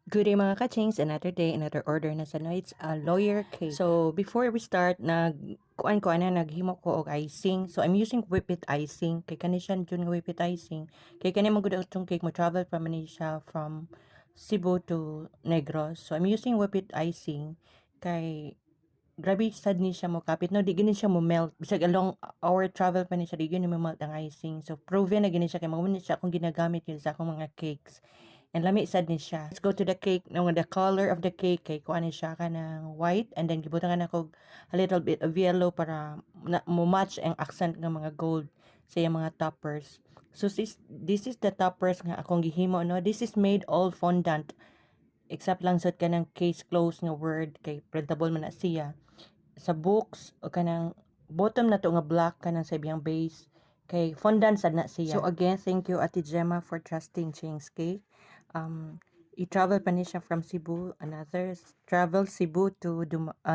Good day mga kachings, another day, another order na sa no, it's a lawyer cake. So, before we start, kuan ko na, naghimo ko og icing. So, I'm using whipped icing. Kay kani siya dun nga whipped icing. Kay kani mo gud itong cake mo travel pa man siya from Cebu to Negros. So, I'm using whipped icing. Kay grabe sad ni siya mo kapit no di gini siya mo melt bisag along our travel pa ni siya di gini mo melt ang icing, so proven na gini siya kay mo ni siya akong ginagamit yun sa akong mga cakes. And lami sad ni siya. Let's go to the cake. No, the color of the cake kay kuan ni siya kanang white, and then gibutangan ako a little bit of yellow para mo match ang accent ng mga gold sa iyang mga toppers. So this is the toppers nga akong gihimo no. This is made all fondant except lang sad kanang case close nga word kay printable man na siya. Sa books o kanang bottom na to nga black kanang sa ibang base kay fondant sad na siya. So again, thank you Ate Gemma for trusting Ching's Cake. I-travel pa ni siya from Cebu, another travel Cebu to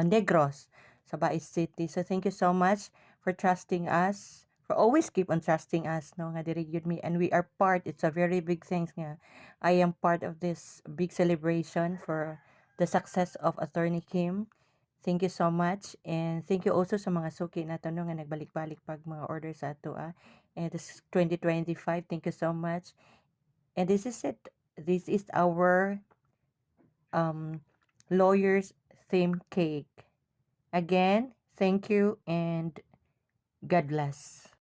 Negros, Sabais City. So thank you so much for trusting us, for always keep on trusting us no nga diri gyud me, and we are part, it's a very big things nga I am part of this big celebration for the success of Attorney Kim. Thank you so much, and thank you also sa mga suki na tanong nga nagbalik-balik pag mga order sa ato and this 2025. Thank you so much. And this is it. This is our lawyer's theme cake. Again, thank you and God bless.